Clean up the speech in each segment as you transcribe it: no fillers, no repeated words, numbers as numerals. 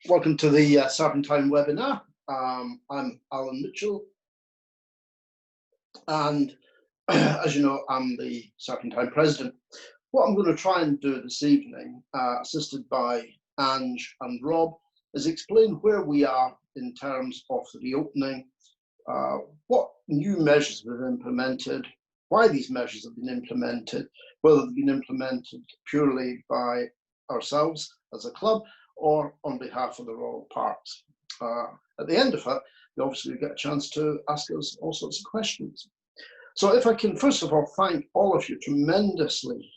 Welcome to the Serpentine webinar. I'm Alan Mitchell, and as you know, I'm the Serpentine president. What I'm going to try and do this evening, assisted by Ange and Rob, is explain where we are in terms of the reopening, what new measures we've implemented, why these measures have been implemented, whether they've been implemented purely by ourselves as a club or on behalf of the Royal Parks. At the end of it, you obviously get a chance to ask us all sorts of questions. So if I can first of all thank all of you tremendously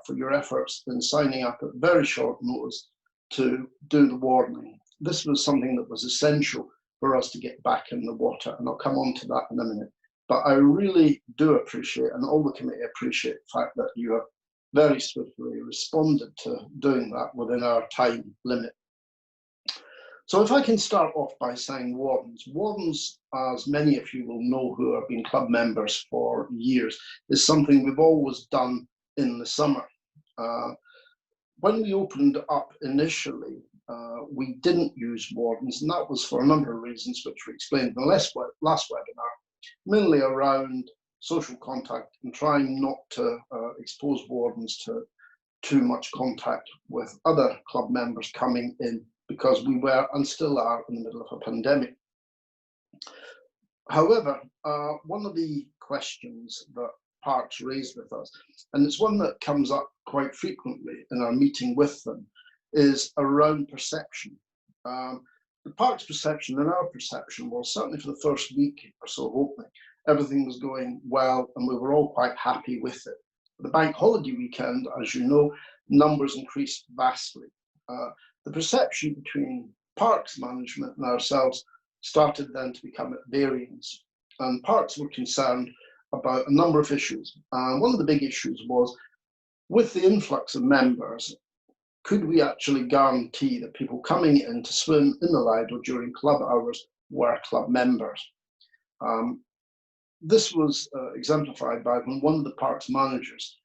for your efforts in signing up at very short notice to do the warning. This was something that was essential for us to get back in the water, and I'll come on to that in a minute. But I really do appreciate, and all the committee appreciate, the fact that you have very swiftly responded to doing that within our time limit. So if I can start off by saying wardens. Wardens, as many of you will know who have been club members for years, is something we've always done in the summer. When we opened up initially, we didn't use wardens, and that was for a number of reasons, which we explained in the last webinar, mainly around social contact and trying not to expose wardens to too much contact with other club members coming in, because we were and still are in the middle of a pandemic. However, one of the questions that Parks raised with us, and it's one that comes up quite frequently in our meeting with them, is around perception. The Parks' perception and our perception was, certainly for the first week or so of opening, everything was going well and we were all quite happy with it. The bank holiday weekend, as you know, numbers increased vastly. The perception between Parks management and ourselves started then to become at variance, and Parks were concerned about a number of issues. One of the big issues was, with the influx of members, could we actually guarantee that people coming in to swim in the Lido during club hours were club members? This was exemplified by when one of the Parks managers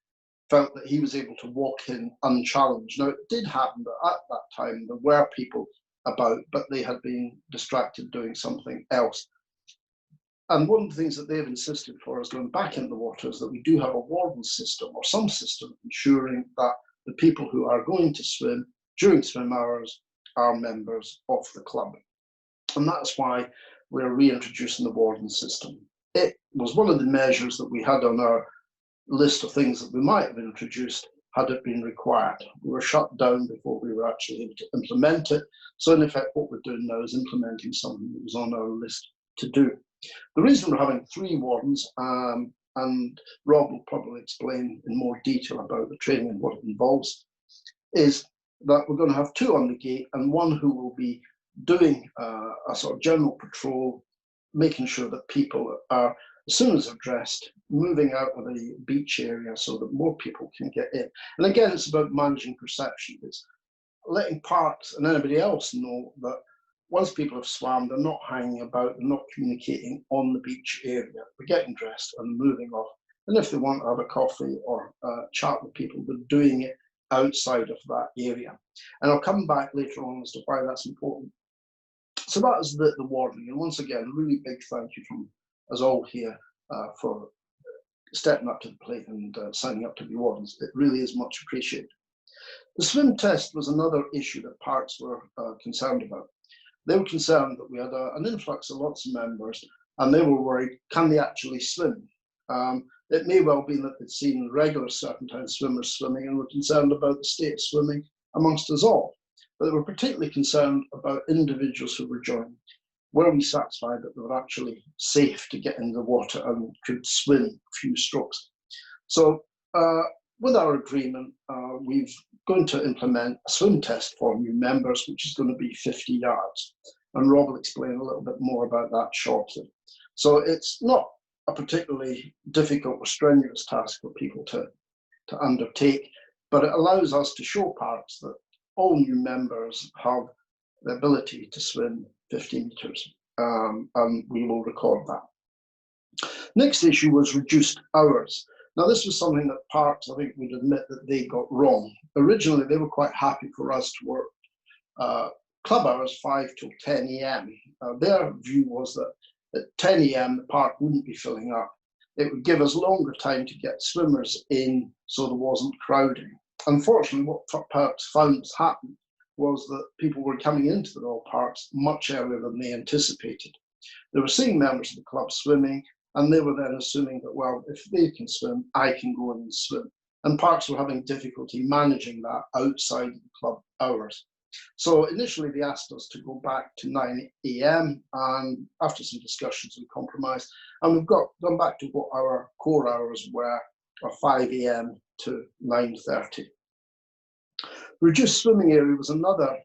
felt that he was able to walk in unchallenged. Now, it did happen that at that time there were people about, but they had been distracted doing something else. And one of the things that they've insisted for us going back into the water is that we do have a warden system, or some system, ensuring that the people who are going to swim during swim hours are members of the club. And that's why we're reintroducing the warden system. It was one of the measures that we had on our list of things that we might have introduced had it been required. We were shut down before we were actually able to implement it. So in effect, what we're doing now is implementing something that was on our list to do. The reason we're having 3 wardens, and Rob will probably explain in more detail about the training and what it involves, is that we're going to have 2 on the gate and 1 who will be doing a sort of general patrol, making sure that people are, as soon as they're dressed, moving out of the beach area so that more people can get in. And again, it's about managing perception. It's letting Parks and anybody else know that once people have swam, they're not hanging about, they're not communicating on the beach area. They're getting dressed and moving off. And if they want to have a coffee or chat with people, they're doing it outside of that area. And I'll come back later on as to why that's important. So that is the warning. And once again, really big thank you from us all here for stepping up to the plate and signing up to be wardens. It really is much appreciated. The swim test was another issue that Parks were concerned about. They were concerned that we had an influx of lots of members, and they were worried, can they actually swim? It may well be that they'd seen regular Serpentine swimmers swimming and were concerned about the state of swimming amongst us all. But they were particularly concerned about individuals who were joining. Were we satisfied that they were actually safe to get in the water and could swim a few strokes? So with our agreement, we're going to implement a swim test for new members, which is going to be 50 yards. And Rob will explain a little bit more about that shortly. So it's not a particularly difficult or strenuous task for people to undertake, but it allows us to show Parks that all new members have the ability to swim 50 meters, and we will record that. Next issue was reduced hours. Now, this was something that Parks, I think, would admit that they got wrong. Originally, they were quite happy for us to work club hours 5 till 10 a.m. Their view was that at 10 a.m. the park wouldn't be filling up. It would give us longer time to get swimmers in so there wasn't crowding. Unfortunately, what parks found happened was that people were coming into the Royal Parks much earlier than they anticipated. They were seeing members of the club swimming, and they were then assuming that, well, if they can swim, I can go in and swim. And parks were having difficulty managing that outside of the club hours. So initially they asked us to go back to 9 a.m. and after some discussions we compromised, and we've gone back to what our core hours were, of 5 a.m. to 9:30. Reduced swimming area was another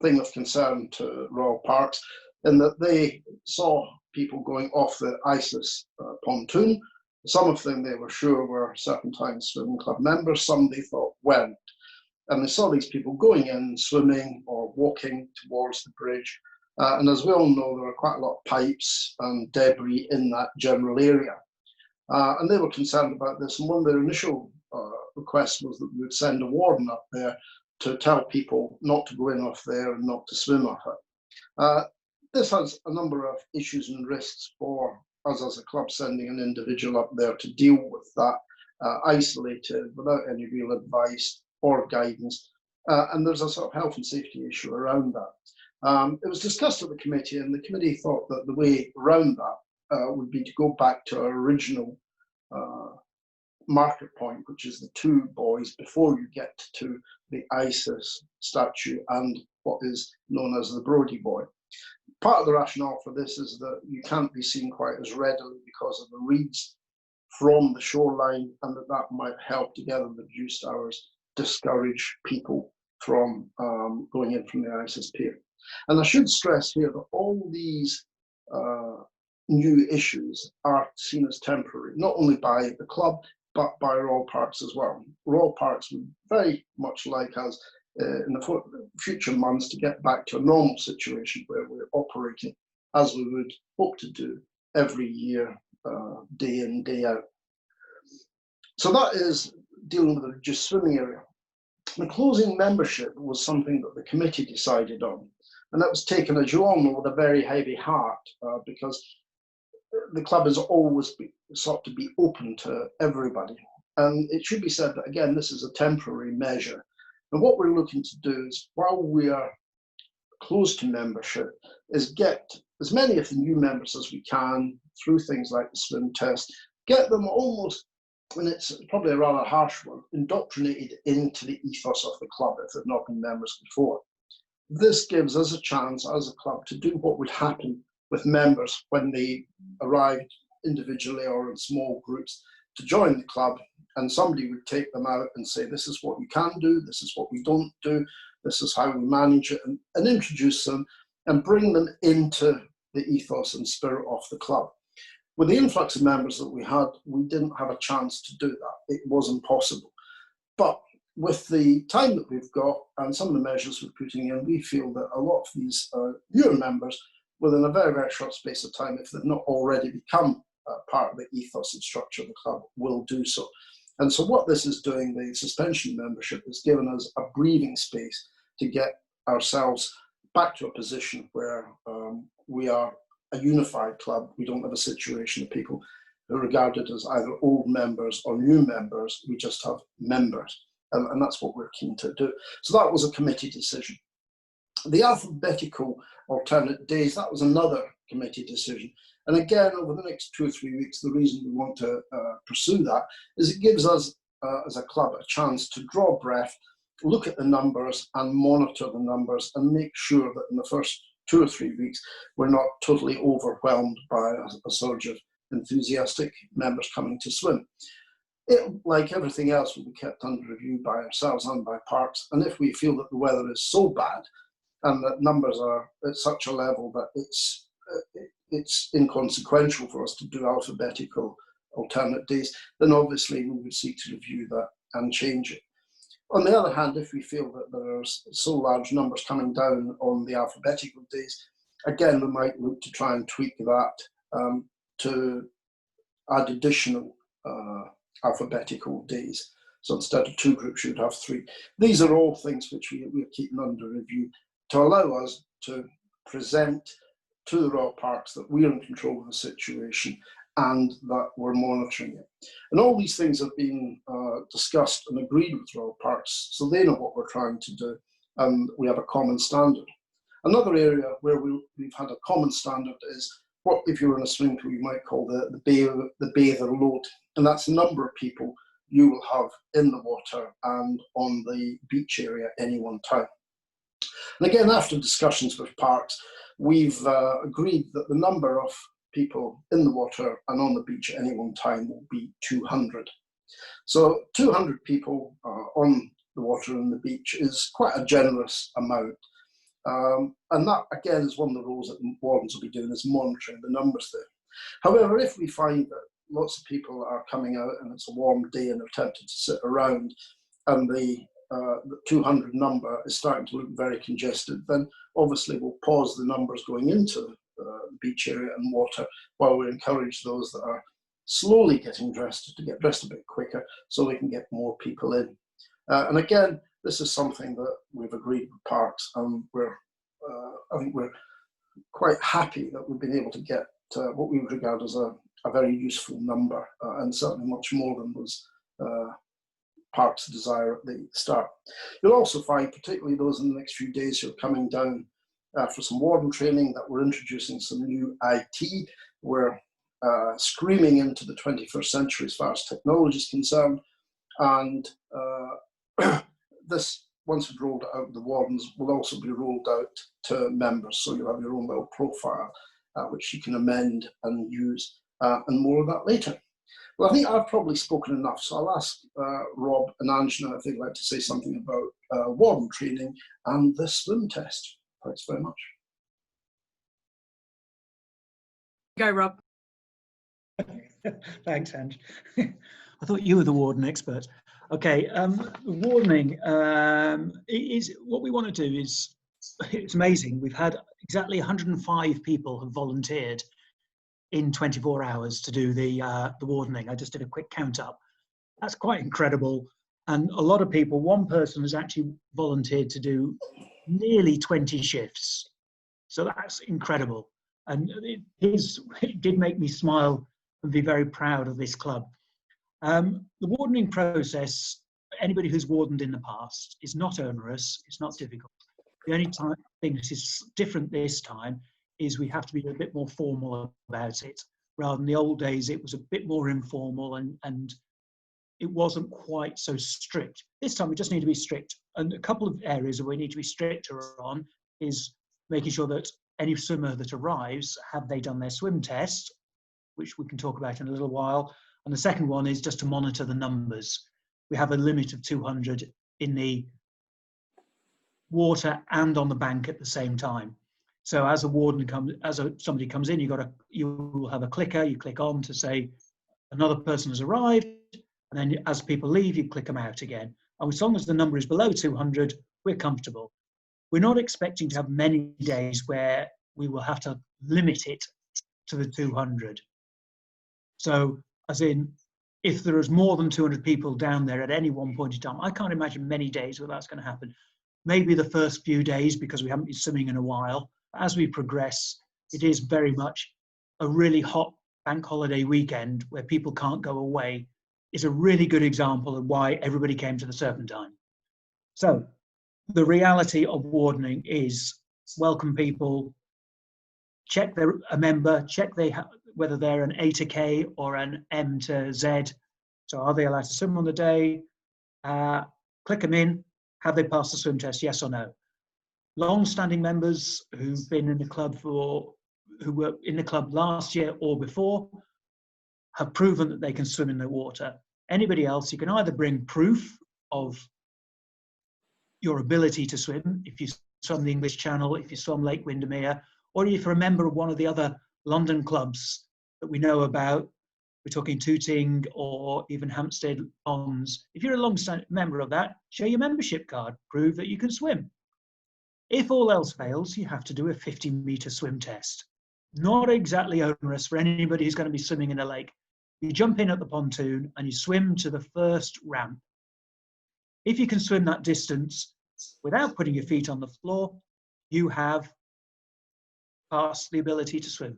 thing of concern to Royal Parks, in that they saw people going off the ISIS pontoon. Some of them they were sure were Serpentine Swimming Club members, some they thought weren't. And they saw these people going in, swimming or walking towards the bridge. And as we all know, there are quite a lot of pipes and debris in that general area. And they were concerned about this. And one of their initial requests was that we would send a warden up there to tell people not to go in off there and not to swim off it. This has a number of issues and risks for us as a club, sending an individual up there to deal with that, isolated, without any real advice or guidance. And there's a sort of health and safety issue around that. It was discussed at the committee, and the committee thought that the way around that would be to go back to our original market point, which is the two buoys before you get to the ISIS statue and what is known as the Brodie buoy. Part of the rationale for this is that you can't be seen quite as readily because of the reeds from the shoreline, and that might help, together with reduced hours, discourage people from going in from the ISIS pier. And I should stress here that all these new issues are seen as temporary, not only by the club, but by Royal Parks as well. Royal Parks would very much like us in the future months to get back to a normal situation where we're operating as we would hope to do every year, day in, day out. So that is dealing with the reduced swimming area. The closing membership was something that the committee decided on, and that was taken, as you all know, with a very heavy heart, because the club has always sought to be open to everybody. And it should be said that, again, this is a temporary measure. And what we're looking to do is, while we are close to membership, is get as many of the new members as we can through things like the swim test, get them almost, and it's probably a rather harsh one, indoctrinated into the ethos of the club if they've not been members before. This gives us a chance as a club to do what would happen with members when they arrived individually or in small groups to join the club, and somebody would take them out and say, this is what you can do, this is what we don't do, this is how we manage it, and introduce them and bring them into the ethos and spirit of the club. With the influx of members that we had, we didn't have a chance to do that. It wasn't possible. But with the time that we've got and some of the measures we're putting in, we feel that a lot of these newer members, within a very, very short space of time, if they've not already become part of the ethos and structure of the club, will do so. And so what this is doing, the suspension membership, has given us a breathing space to get ourselves back to a position where we are a unified club. We don't have a situation of people who are regarded as either old members or new members. We just have members. And that's what we're keen to do. So that was a committee decision. The alphabetical alternate days, that was another committee decision. And again, over the next 2 or 3 weeks, the reason we want to pursue that is it gives us, as a club, a chance to draw breath, look at the numbers and monitor the numbers and make sure that in the first 2 or 3 weeks, we're not totally overwhelmed by a surge of enthusiastic members coming to swim. It, like everything else, will be kept under review by ourselves and by parks. And if we feel that the weather is so bad and that numbers are at such a level that it's inconsequential for us to do alphabetical alternate days, then obviously we would seek to review that and change it. On the other hand, if we feel that there are so large numbers coming down on the alphabetical days, again, we might look to try and tweak that to add additional alphabetical days. So instead of 2 groups, you would have 3. These are all things which we're keeping under review. to allow us to present to the Royal Parks that we're in control of the situation and that we're monitoring it. And all these things have been discussed and agreed with Royal Parks, so they know what we're trying to do, and we have a common standard. Another area where we've had a common standard is what, if you're in a swimming pool, you might call the bather load, and that's the number of people you will have in the water and on the beach area at any one time. And again, after discussions with parks, we've agreed that the number of people in the water and on the beach at any one time will be 200. So 200 people on the water and the beach is quite a generous amount. And that, again, is one of the roles that wardens will be doing, is monitoring the numbers there. However, if we find that lots of people are coming out and it's a warm day and they're tempted to sit around and the 200 number is starting to look very congested, then obviously we'll pause the numbers going into the beach area and water while we encourage those that are slowly getting dressed to get dressed a bit quicker so we can get more people in. And again, this is something that we've agreed with parks, and I think we're quite happy that we've been able to get what we would regard as a very useful number, and certainly much more than was parks' desire at the start. You'll also find, particularly those in the next few days who are coming down for some warden training, that we're introducing some new IT. We're screaming into the 21st century as far as technology is concerned, and this, once we've rolled it out, the wardens will also be rolled out to members, so you'll have your own little profile which you can amend and use, and more of that later. Well, I think I've probably spoken enough, so I'll ask Rob and Angela if they'd like to say something about warden training and the swim test. Thanks very much. Go, Rob. Thanks, Ange. I thought you were the warden expert. Okay, wardening is what we want to do. It's amazing. We've had exactly 105 people have volunteered in 24 hours to do the wardening. I just did a quick count up. That's quite incredible. And a lot of people, one person has actually volunteered to do nearly 20 shifts. So that's incredible. And it did make me smile and be very proud of this club. The wardening process, anybody who's wardened in the past, is not onerous, it's not difficult. The only thing that is different this time is we have to be a bit more formal about it. Rather than the old days, it was a bit more informal and it wasn't quite so strict. This time we just need to be strict. And a couple of areas that we need to be stricter on is making sure that any swimmer that arrives, have they done their swim test, which we can talk about in a little while. And the second one is just to monitor the numbers. We have a limit of 200 in the water and on the bank at the same time. So as a warden somebody comes in, you will have a clicker. You click on to say another person has arrived, and then as people leave, you click them out again. And as long as the number is below 200, we're comfortable. We're not expecting to have many days where we will have to limit it to the 200. So, as in, if there is more than 200 people down there at any one point in time, I can't imagine many days where that's going to happen. Maybe the first few days because we haven't been swimming in a while. As we progress, it is very much a really hot bank holiday weekend where people can't go away. Is a really good example of why everybody came to the Serpentine. So the reality of wardening is welcome people, check they're a member, check whether they're an A to K or an M to Z. So are they allowed to swim on the day? Click them in. Have they passed the swim test, yes or no? Long-standing members who've been in the club who were in the club last year or before have proven that they can swim in the water. Anybody else, you can either bring proof of your ability to swim, if you swum the English Channel, if you swum Lake Windermere, or if you're a member of one of the other London clubs that we know about. We're talking Tooting or even Hampstead Ponds. If you're a long-standing member of that, show your membership card, prove that you can swim. If all else fails, you have to do a 50-meter swim test. Not exactly onerous for anybody who's going to be swimming in a lake. You jump in at the pontoon and you swim to the first ramp. If you can swim that distance without putting your feet on the floor, you have passed the ability to swim.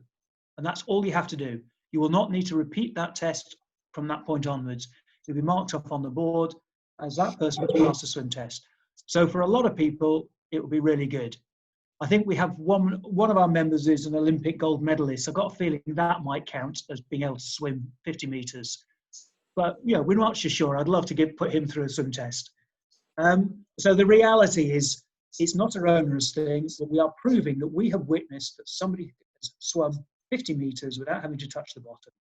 And that's all you have to do. You will not need to repeat that test from that point onwards. You'll be marked up on the board as that person has passed the swim test. So for a lot of people, it will be really good. I think we have one of our members is an Olympic gold medalist. I've got a feeling that might count as being able to swim 50 meters. But yeah, we're not so sure. I'd love to put him through a swim test. So the reality is, it's not a onerous thing, but we are proving that we have witnessed that somebody has swum 50 meters without having to touch the bottom.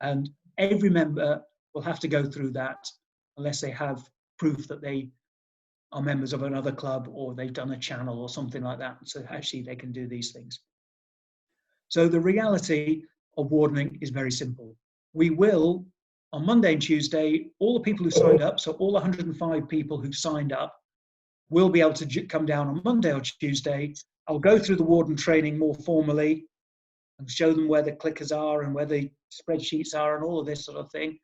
And every member will have to go through that unless they have proof that they are members of another club or they've done a channel or something like that. So actually they can do these things. So the reality of wardening is very simple. We will, on Monday and Tuesday, all the people who signed up, so all 105 people who've signed up, will be able to come down on Monday or Tuesday. I'll go through the Warden training more formally and show them where the clickers are and where the spreadsheets are and all of this sort of thing.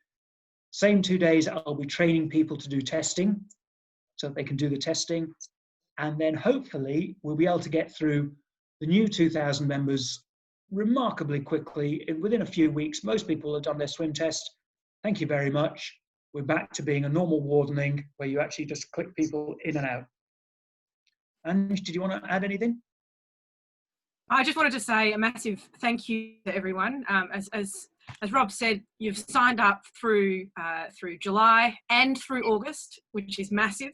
Same 2 days, I'll be training people to do testing so that they can do the testing. And then hopefully we'll be able to get through the new 2,000 members remarkably quickly. Within a few weeks, most people have done their swim test. Thank you very much. We're back to being a normal wardening where you actually just click people in and out. Ange, did you want to add anything? I just wanted to say a massive thank you to everyone. As Rob said, you've signed up through July and through August, which is massive.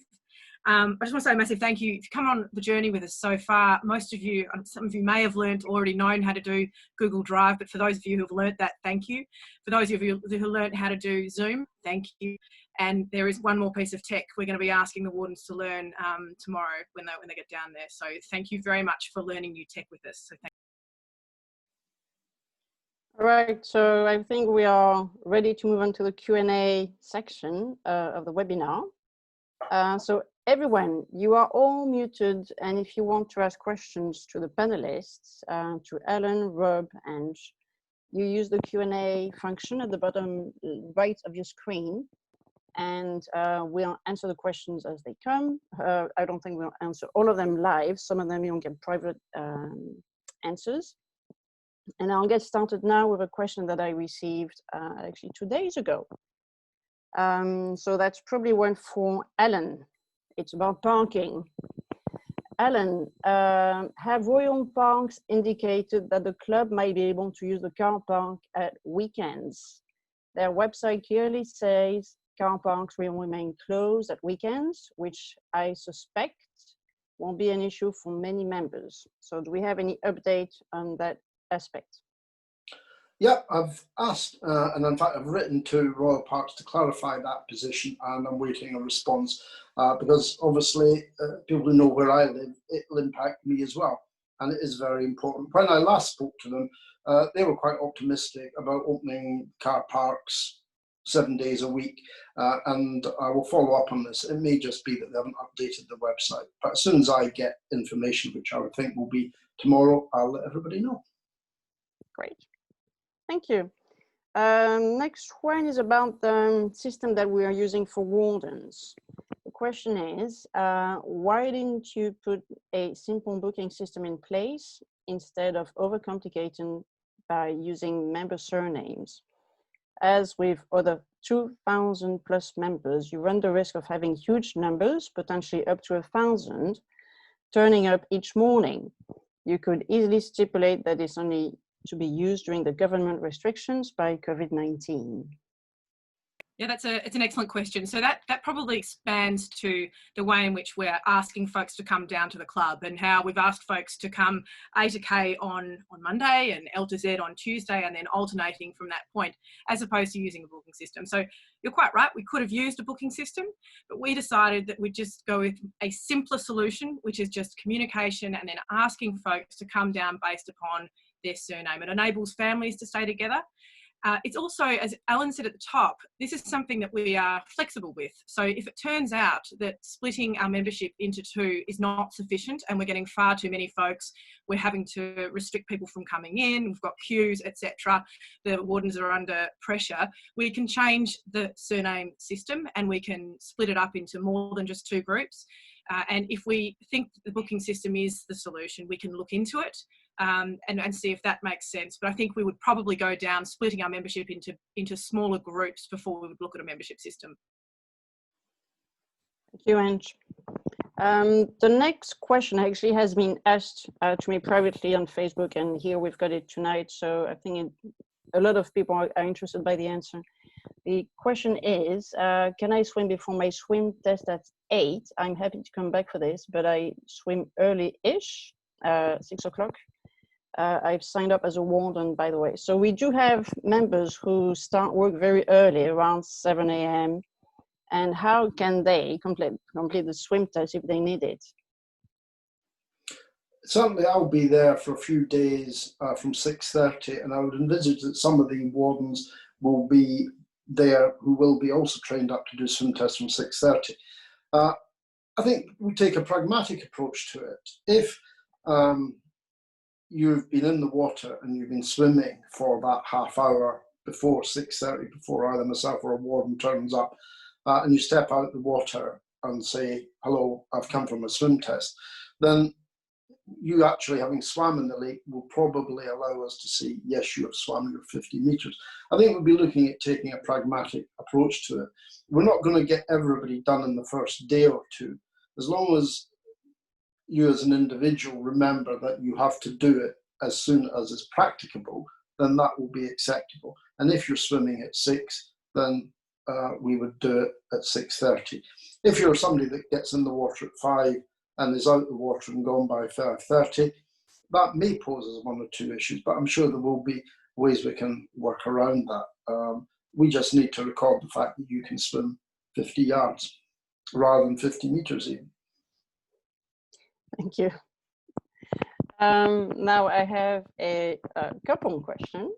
I just want to say a massive thank you. If you've come on the journey with us so far, most of you, some of you may have already known how to do Google Drive, but for those of you who have learnt that, thank you. For those of you who learnt how to do Zoom, thank you. And there is one more piece of tech we're going to be asking the wardens to learn tomorrow when they get down there. So thank you very much for learning new tech with us. So thank you. All right, so I think we are ready to move on to the Q&A section of the webinar. So everyone, you are all muted, and if you want to ask questions to the panelists, to Ellen, Rob, and you use the Q&A function at the bottom right of your screen, and we'll answer the questions as they come. I don't think we'll answer all of them live. Some of them you'll get private answers. And I'll get started now with a question that I received actually 2 days ago. So that's probably one for Ellen. It's about parking. Ellen, have Royal Parks indicated that the club might be able to use the car park at weekends? Their website clearly says car parks will remain closed at weekends, which I suspect won't be an issue for many members. So do we have any update on that aspect? Yeah, I've asked, and in fact, I've written to Royal Parks to clarify that position, and I'm waiting a response because obviously people who know where I live, it'll impact me as well, and it is very important. When I last spoke to them, they were quite optimistic about opening car parks 7 days a week, and I will follow up on this. It may just be that they haven't updated the website, but as soon as I get information, which I would think will be tomorrow, I'll let everybody know. Great. Thank you. Next one is about the system that we are using for wardens. The question is, why didn't you put a simple booking system in place instead of overcomplicating by using member surnames? As with other 2,000 plus members, you run the risk of having huge numbers, potentially up to 1,000, turning up each morning. You could easily stipulate that it's only to be used during the government restrictions by COVID-19. Yeah, it's an excellent question. So that probably expands to the way in which we're asking folks to come down to the club, and how we've asked folks to come A to K on Monday and L to Z on Tuesday, and then alternating from that point, as opposed to using a booking system. So you're quite right, we could have used a booking system, but we decided that we'd just go with a simpler solution, which is just communication and then asking folks to come down based upon their surname. It enables families to stay together. It's also, as Alan said at the top, this is something that we are flexible with. So if it turns out that splitting our membership into two is not sufficient and we're getting far too many folks, we're having to restrict people from coming in, we've got queues, etc., the wardens are under pressure, we can change the surname system and we can split it up into more than just two groups. And if we think the booking system is the solution, we can look into it and see if that makes sense. But I think we would probably go down splitting our membership into smaller groups before we would look at a membership system. Thank you, Ange. The next question actually has been asked to me privately on Facebook, and here we've got it tonight. So I think a lot of people are interested by the answer. The question is, can I swim before my swim test at 8? I'm happy to come back for this, but I swim early-ish, 6 o'clock. I've signed up as a warden, by the way. So we do have members who start work very early, around 7 a.m. And how can they complete the swim test if they need it? Certainly, I'll be there for a few days from 6:30, and I would envisage that some of the wardens will be there who will be also trained up to do swim tests from 6:30. I think we take a pragmatic approach to it. If you've been in the water and you've been swimming for that half hour before 6:30, before either myself or a warden turns up, and you step out the water and say, hello, I've come from a swim test, then you actually having swam in the lake will probably allow us to see, yes, you have swum your 50 meters. I think we'll be looking at taking a pragmatic approach to it. We're not going to get everybody done in the first day or two. As long as you as an individual remember that you have to do it as soon as it's practicable, then that will be acceptable. And if you're swimming at 6, then we would do it at 6:30. If you're somebody that gets in the water at 5 and is out the water and gone by 5:30, that may pose as one or two issues, but I'm sure there will be ways we can work around that. We just need to record the fact that you can swim 50 yards rather than 50 meters even. Thank you. Now I have a coupon question.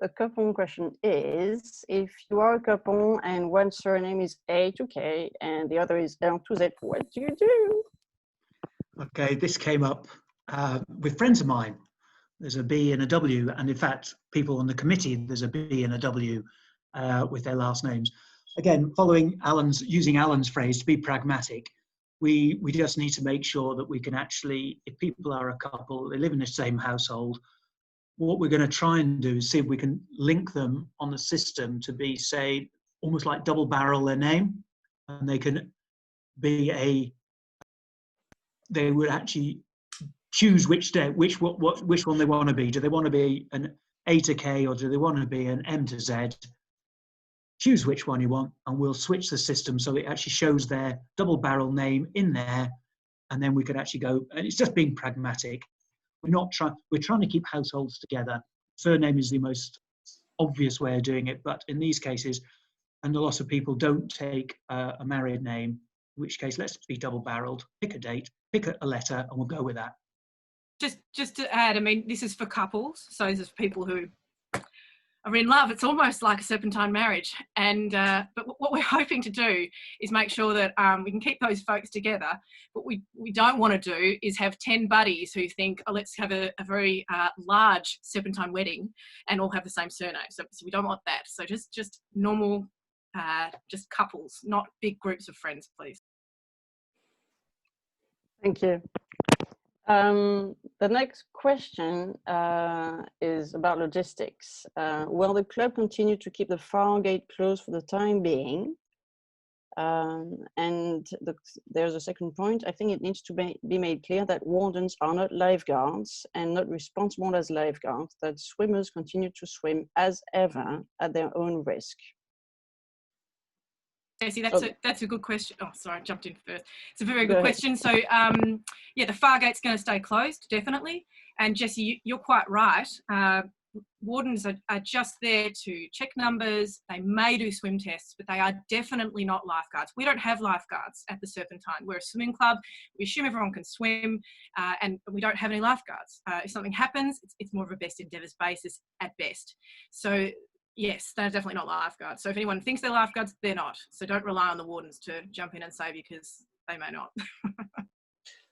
The coupon question is, if you are a couple and one surname is A to K and the other is L to Z, what do you do? Okay, this came up with friends of mine. There's a B and a W, and in fact, people on the committee, there's a B and a W with their last names. Again, using Alan's phrase, to be pragmatic, we just need to make sure that we can actually, if people are a couple, they live in the same household, what we're going to try and do is see if we can link them on the system to be, say, almost like double barrel their name, and they can be they would actually choose which one they want to be. Do they want to be an A to K or do they want to be an M to Z? Choose which one you want, and we'll switch the system so it actually shows their double barrel name in there, and then we can actually go. And it's just being pragmatic. We're trying to keep households together. Surname is the most obvious way of doing it, but in these cases, and a lot of people don't take a married name, in which case let's be double barreled, pick a date, pick a letter, and we'll go with that. Just to add, I mean, this is for couples, so this is for people who are in love. It's almost like a serpentine marriage, and but what we're hoping to do is make sure that we can keep those folks together. What we don't want to do is have 10 buddies who think, oh, let's have a very large serpentine wedding and all have the same surname. So we don't want that. So just normal, just couples, not big groups of friends, please. Thank you. The next question is about logistics. Will the club continue to keep the fire gate closed for the time being? And there's a second point. I think it needs to be made clear that wardens are not lifeguards and not responsible as lifeguards, that swimmers continue to swim as ever at their own risk. Stacey, that's a good question. Oh, sorry, I jumped in first. It's a very good question. So, yeah, the fire gate's going to stay closed, definitely. And Jessie, you're quite right. Wardens are just there to check numbers. They may do swim tests, but they are definitely not lifeguards. We don't have lifeguards at the Serpentine. We're a swimming club. We assume everyone can swim, and we don't have any lifeguards. If something happens, it's more of a best endeavours basis at best. So yes, they're definitely not lifeguards. So if anyone thinks they're lifeguards, they're not. So don't rely on the wardens to jump in and save you, because they may not.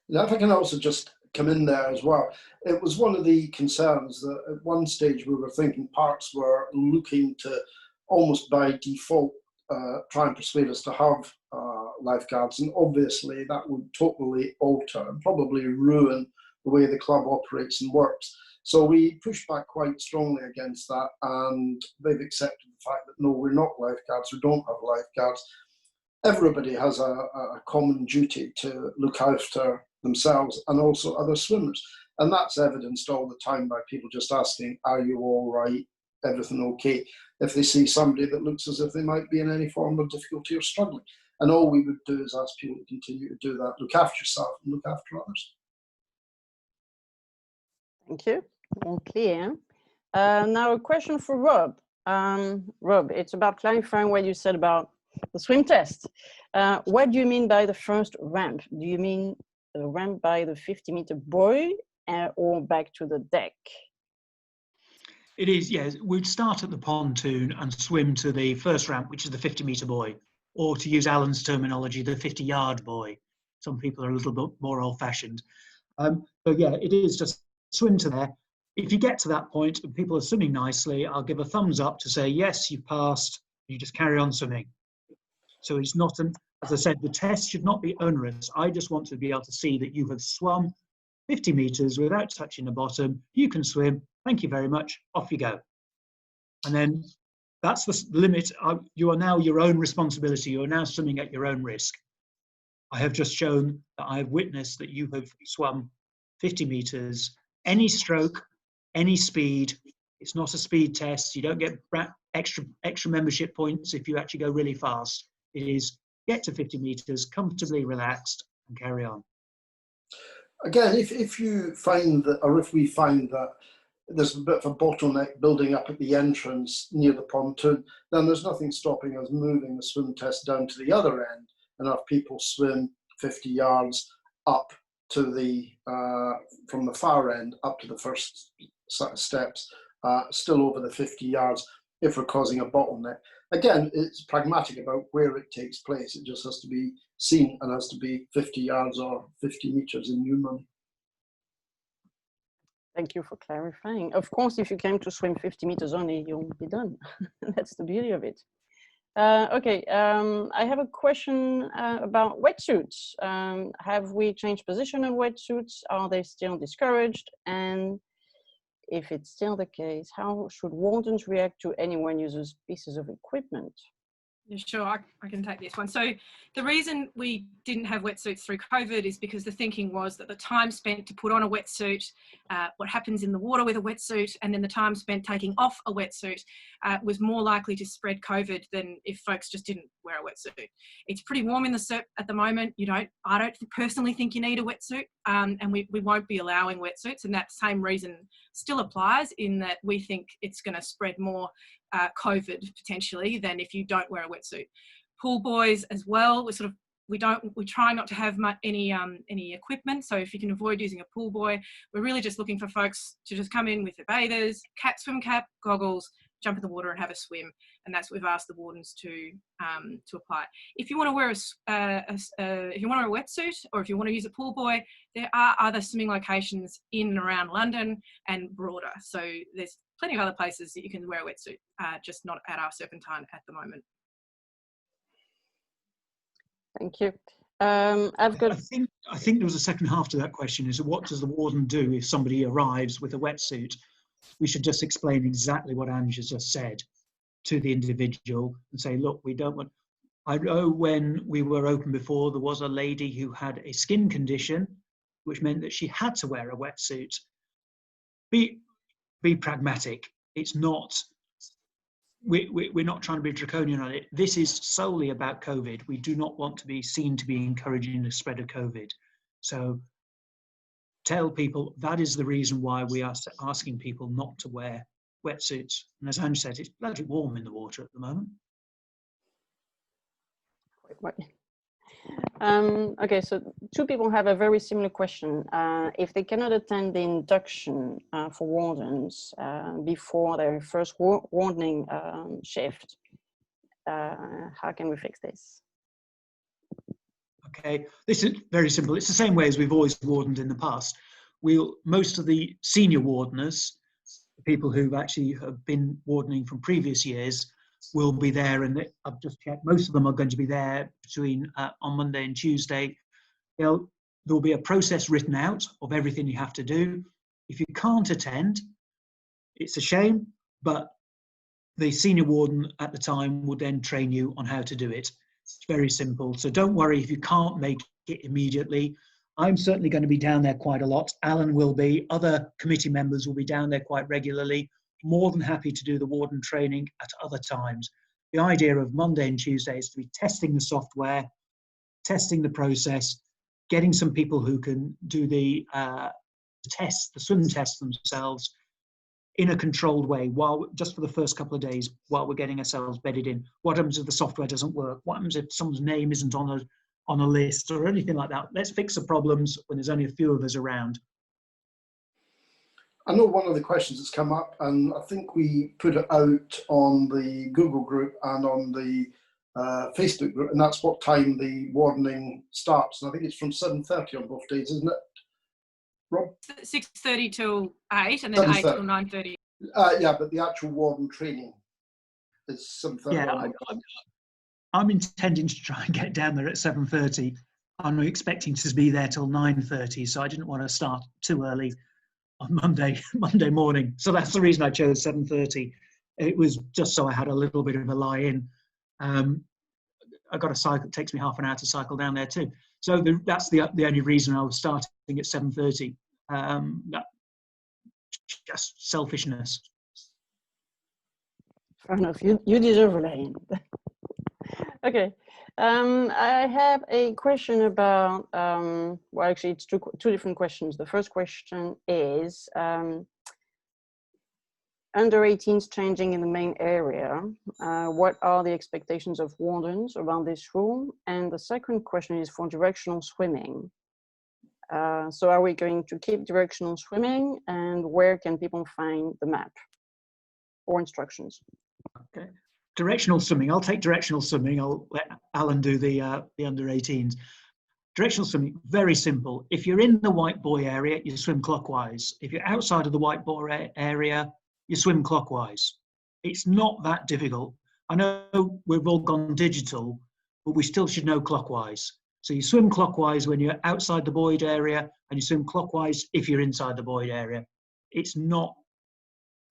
Now, if I can also just come in there as well, it was one of the concerns that at one stage we were thinking parks were looking to almost by default try and persuade us to have lifeguards, and obviously that would totally alter and probably ruin the way the club operates and works. So we pushed back quite strongly against that, and they've accepted the fact that no, we're not lifeguards, we don't have lifeguards. Everybody has a common duty to look after themselves and also other swimmers. And that's evidenced all the time by people just asking, are you all right? Everything okay? If they see somebody that looks as if they might be in any form of difficulty or struggling. And all we would do is ask people to continue to do that. Look after yourself and look after others. Thank you. All clear. Now a question for Rob. Rob, it's about clarifying what you said about the swim test. What do you mean by the first ramp? Do you mean the ramp by the 50-meter buoy or back to the deck? It is, yes. We'd start at the pontoon and swim to the first ramp, which is the 50-meter buoy, or to use Alan's terminology, the 50-yard buoy. Some people are a little bit more old-fashioned. So yeah, it is just swim to there. If you get to that point and people are swimming nicely, I'll give a thumbs up to say, yes, you passed. You just carry on swimming. So it's not as I said, the test should not be onerous. I just want to be able to see that you have swum 50 meters without touching the bottom. You can swim. Thank you very much. Off you go. And then that's the limit. You are now your own responsibility. You are now swimming at your own risk. I have just shown that I've witnessed that you have swum 50 meters, any stroke, any speed. It's not a speed test. You don't get extra membership points if you actually go really fast. It is get to 50 meters, comfortably relaxed, and carry on. Again, if you find that, or if we find that there's a bit of a bottleneck building up at the entrance near the pontoon, then there's nothing stopping us moving the swim test down to the other end and have people swim 50 yards up to the, from the far end up to the first set of steps, still over the 50 yards if we're causing a bottleneck. Again, it's pragmatic about where it takes place. It just has to be seen and has to be 50 yards or 50 meters in new money. Thank you for clarifying. Of course, if you came to swim 50 meters only, you'll be done. That's the beauty of it. Okay, I have a question about wetsuits. Have we changed position of wetsuits? Are they still discouraged? And if it's still the case, how should wardens react to anyone who uses pieces of equipment? Yeah, sure, I can take this one. So the reason we didn't have wetsuits through COVID is because the thinking was that the time spent to put on a wetsuit, what happens in the water with a wetsuit, and then the time spent taking off a wetsuit was more likely to spread COVID than if folks just didn't wear a wetsuit. It's pretty warm in the SERP at the moment. I don't personally think you need a wetsuit, and we won't be allowing wetsuits, and that same reason still applies in that we think it's going to spread more COVID potentially than if you don't wear a wetsuit. Pool boys as well, we try not to have any equipment, so if you can avoid using a pool boy, we're really just looking for folks to just come in with their bathers, swim cap, goggles, jump in the water and have a swim, and that's what we've asked the wardens to apply. If you want to wear if you want a wetsuit, or if you want to use a pool boy, there are other swimming locations in and around London and broader, so there's plenty of other places that you can wear a wetsuit, just not at our Serpentine at the moment. Thank you. I've got. I think there was a second half to that question. Is what does the warden do if somebody arrives with a wetsuit? We should just explain exactly what Ange has just said to the individual and say, look, we don't want. I know when we were open before, there was a lady who had a skin condition, which meant that she had to wear a wetsuit. Be pragmatic. It's not. We're not trying to be draconian on it. This is solely about COVID. We do not want to be seen to be encouraging the spread of COVID. So tell people that is the reason why we are asking people not to wear wetsuits. And as Ange said, it's bloody warm in the water at the moment. Okay, so two people have a very similar question. If they cannot attend the induction for wardens before their first wardening shift, how can we fix this? Okay, this is very simple. It's the same way as we've always wardened in the past. Most of the senior wardeners, people who actually have been wardening from previous years, will be there, and I've just checked, most of them are going to be there between on Monday and Tuesday. There'll be a process written out of everything you have to do. If you can't attend, it's a shame, but the senior warden at the time will then train you on how to do it. It's very simple, so don't worry if you can't make it immediately. I'm certainly going to be down there quite a lot. Alan will be, other committee members will be down there quite regularly. More than happy to do the warden training at other times. The idea of Monday and Tuesday is to be testing the software, testing the process, getting some people who can do the swim tests themselves in a controlled way, just for the first couple of days while we're getting ourselves bedded in. What happens if the software doesn't work? What happens if someone's name isn't on a list or anything like that? Let's fix the problems when there's only a few of us around. I know one of the questions that's come up, and I think we put it out on the Google group and on the Facebook group, and that's what time the wardening starts. And I think it's from 7:30 on both days, isn't it, Rob? 6:30 till 8, and then 8 till 9:30. Yeah, but the actual warden training is 7:30. Yeah, I'm intending to try and get down there at 7:30. I'm expecting to be there till 9:30, so I didn't want to start too early on Monday morning. So that's the reason I chose 7:30. It was just so I had a little bit of a lie-in. I got a cycle, it takes me half an hour to cycle down there too. So that's the only reason I was starting at 7:30. Just selfishness. Fair enough, you deserve a lie-in. Okay. I have a question about, well, actually, it's two different questions. The first question is, under 18s changing in the main area, what are the expectations of wardens around this rule? And the second question is for directional swimming. So are we going to keep directional swimming, and where can people find the map or instructions? Okay. Directional swimming. I'll take directional swimming. I'll let Alan do the under 18s. Directional swimming, very simple. If you're in the white buoy area, you swim clockwise. If you're outside of the white buoy area, you swim clockwise. It's not that difficult. I know we've all gone digital, but we still should know clockwise. So you swim clockwise when you're outside the buoyed area, and you swim clockwise if you're inside the buoyed area. It's not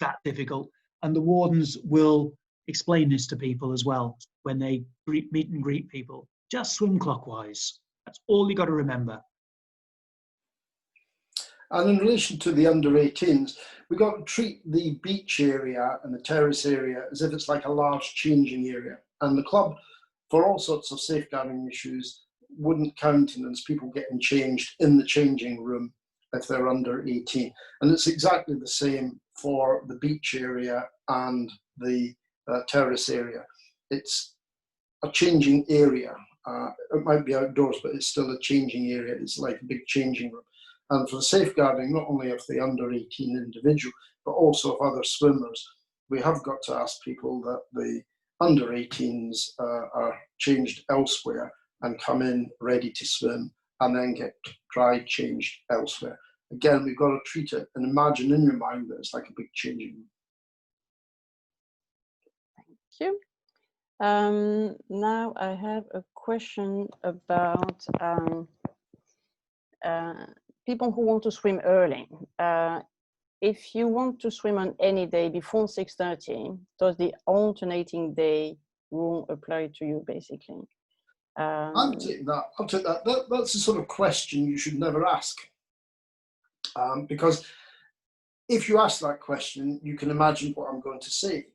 that difficult. And the wardens will explain this to people as well when they meet and greet people. Just swim clockwise. That's all you got to remember. And in relation to the under 18s, we've got to treat the beach area and the terrace area as if it's like a large changing area. And the club, for all sorts of safeguarding issues, wouldn't countenance people getting changed in the changing room if they're under 18. And it's exactly the same for the beach area and the terrace area. It's a changing area. It might be outdoors, but it's still a changing area. It's like a big changing room. And for the safeguarding, not only of the under 18 individual, but also of other swimmers, we have got to ask people that the under 18s are changed elsewhere and come in ready to swim and then get dry changed elsewhere. Again, we've got to treat it and imagine in your mind that it's like a big changing room. Thank you. Now I have a question about people who want to swim early. If you want to swim on any day before 6:30, does the alternating day rule apply to you, basically? I'll take that. I'll take that. That's the sort of question you should never ask. Because if you ask that question, you can imagine what I'm going to say.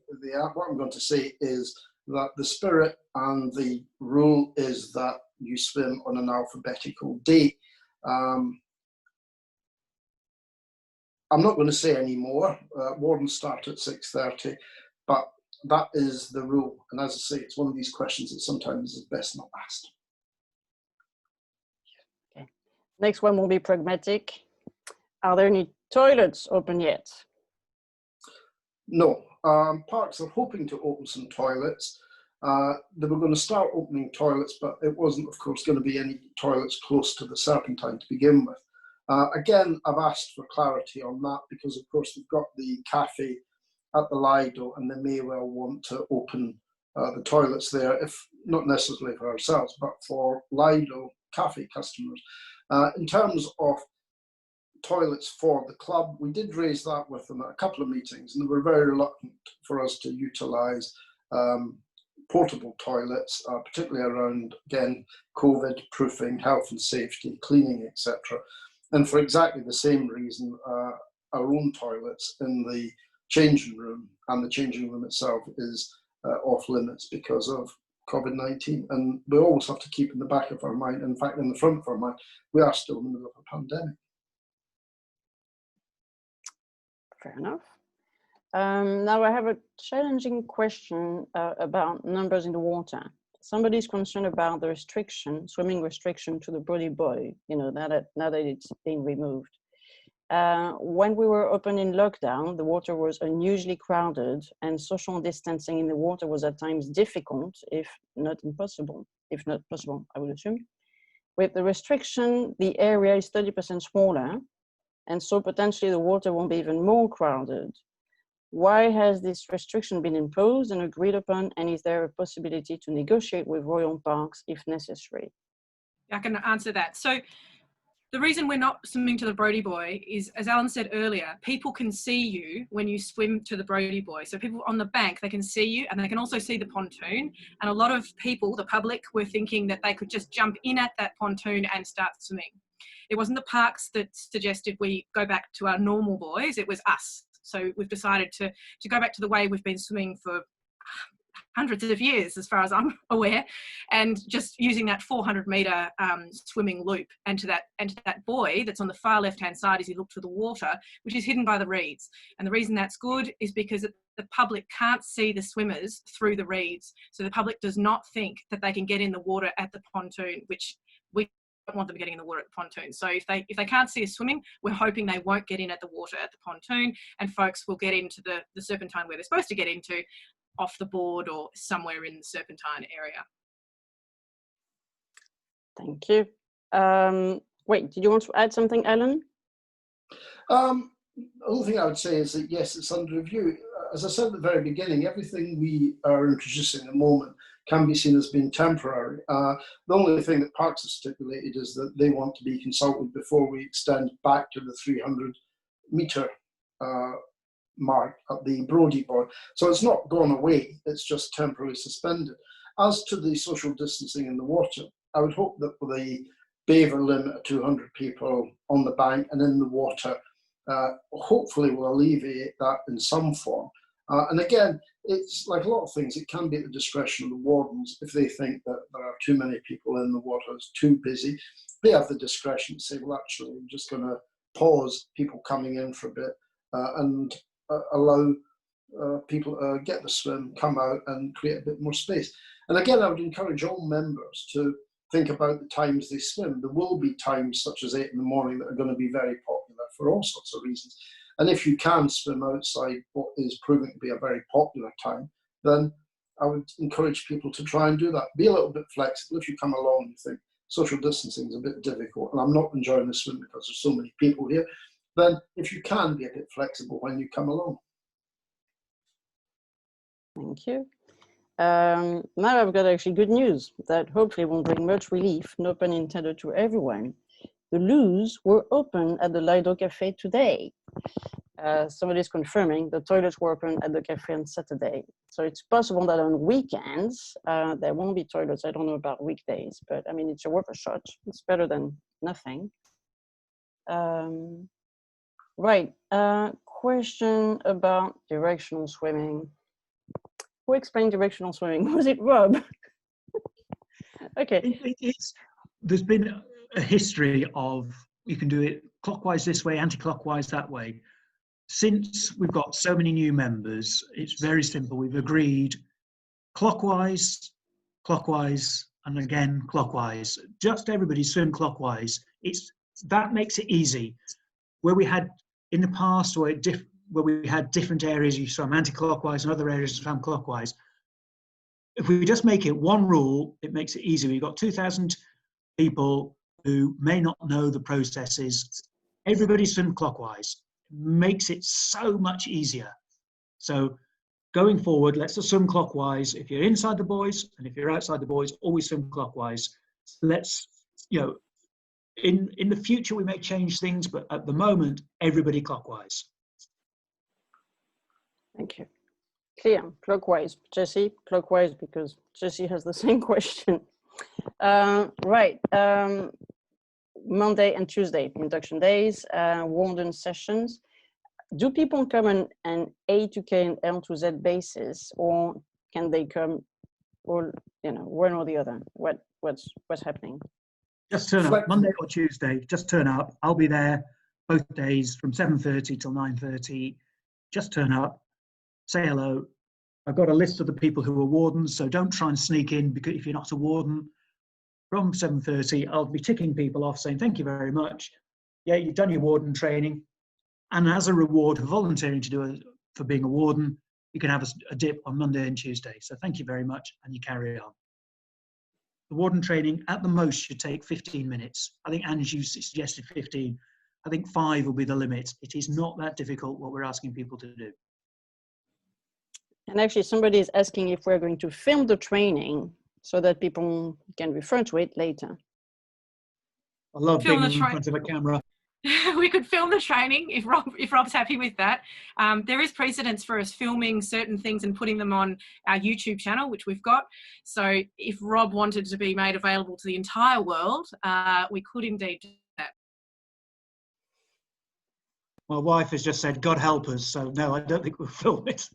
What I'm going to say is that the spirit and the rule is that you swim on an alphabetical day. I'm not going to say any more. Warden start at 6:30, but that is the rule. And as I say, it's one of these questions that sometimes is best not asked. Next one will be pragmatic. Are there any toilets open yet? No. Parks are hoping to open some toilets. They were going to start opening toilets, but it wasn't, of course, going to be any toilets close to the Serpentine to begin with. Again, I've asked for clarity on that because, of course, we've got the cafe at the Lido, and they may well want to open the toilets there, if not necessarily for ourselves, but for Lido cafe customers. In terms of toilets for the club, we did raise that with them at a couple of meetings, and they were very reluctant for us to utilise portable toilets, particularly around, again, COVID, proofing, health and safety, cleaning, etc. And for exactly the same reason, our own toilets in the changing room and the changing room itself is off limits because of COVID-19. And we always have to keep in the back of our mind, in fact, in the front of our mind, we are still in the middle of a pandemic. Fair enough. Now I have a challenging question about numbers in the water. Somebody's concerned about the restriction, swimming restriction to the Brody Boy, now that it's been removed. When we were open in lockdown, the water was unusually crowded and social distancing in the water was at times difficult, if not possible, I would assume. With the restriction, the area is 30% smaller, and so potentially the water won't be even more crowded. Why has this restriction been imposed and agreed upon, and is there a possibility to negotiate with Royal Parks if necessary? I can answer that. So the reason we're not swimming to the Brody Boy is, as Alan said earlier, people can see you when you swim to the Brody Boy. So people on the bank, they can see you, and they can also see the pontoon. And a lot of people, the public, were thinking that they could just jump in at that pontoon and start swimming. It wasn't the parks that suggested we go back to our normal buoys, it was us. So we've decided to go back to the way we've been swimming for hundreds of years, as far as I'm aware, and just using that 400-metre swimming loop and to that buoy that's on the far left-hand side as you look to the water, which is hidden by the reeds. And the reason that's good is because the public can't see the swimmers through the reeds. So the public does not think that they can get in the water at the pontoon, which we don't want them getting in the water at the pontoon. So if they can't see us swimming, we're hoping they won't get in at the water at the pontoon, and folks will get into the Serpentine where they're supposed to get into, off the board or somewhere in the Serpentine area. Thank you. Wait, did you want to add something, Alan? The only thing I would say is that, yes, it's under review. As I said at the very beginning, everything we are introducing at the moment can be seen as being temporary. The only thing that Parks has stipulated is that they want to be consulted before we extend back to the 300-metre mark at the Brody Boy. So it's not gone away, it's just temporarily suspended. As to the social distancing in the water, I would hope that the beaver limit of 200 people on the bank and in the water hopefully will alleviate that in some form. And again, it's like a lot of things, it can be at the discretion of the wardens. If they think that there are too many people in the water, it's too busy, they have the discretion to say, well, actually, I'm just going to pause people coming in for a bit and allow people to get the swim, come out and create a bit more space. And again, I would encourage all members to think about the times they swim. There will be times such as 8 in the morning that are going to be very popular for all sorts of reasons. And if you can swim outside what is proving to be a very popular time, then I would encourage people to try and do that. Be a little bit flexible. If you come along and you think social distancing is a bit difficult and I'm not enjoying the swim because there's so many people here, then if you can, be a bit flexible when you come along. Thank you. Now I've got actually good news that hopefully won't bring much relief, no pun intended, to everyone. The loos were open at the Lido Cafe today. Somebody's confirming the toilets were open at the cafe on Saturday. So it's possible that on weekends, there won't be toilets. I don't know about weekdays, but I mean, it's worth a shot. It's better than nothing. Right, question about directional swimming. Who explained directional swimming? Was it Rob? Okay. There's been a history of, you can do it clockwise this way, anti-clockwise that way. Since we've got so many new members, it's very simple. We've agreed clockwise, clockwise, and again clockwise. Just everybody swim clockwise. It's that makes it easy. Where we had in the past, where we had different areas, you swam anti-clockwise and other areas swam clockwise. If we just make it one rule, it makes it easy. We've got 2,000 people who may not know the processes. Everybody swim clockwise. Makes it so much easier. So going forward, let's just swim clockwise. If you're inside the buoys and if you're outside the buoys, always swim clockwise. Let's, you know, in the future we may change things, but at the moment, everybody clockwise. Thank you. Clear, clockwise. Jessie, clockwise, because Jessie has the same question. Right. Monday and Tuesday, induction days, Warden sessions. Do people come on an A to K and L to Z basis, or can they come, or you know, one or the other? What's happening? Just turn up Monday or Tuesday. Just turn up. I'll be there both days from 7:30 till 9:30. Just turn up, say hello. I've got a list of the people who are wardens, so don't try and sneak in, because if you're not a warden, from 7:30, I'll be ticking people off saying, thank you very much. Yeah, you've done your warden training. And as a reward for volunteering for being a warden, you can have a dip on Monday and Tuesday. So thank you very much, and you carry on. The warden training at the most should take 15 minutes. I think Ange, you suggested 15. I think 5 will be the limit. It is not that difficult what we're asking people to do. And actually somebody is asking if we're going to film the training so that people can refer to it later. I love being in front of a camera. We could film the training if Rob's happy with that. There is precedence for us filming certain things and putting them on our YouTube channel, which we've got. So if Rob wanted to be made available to the entire world, we could indeed do that. My wife has just said, God help us. So no, I don't think we'll film it.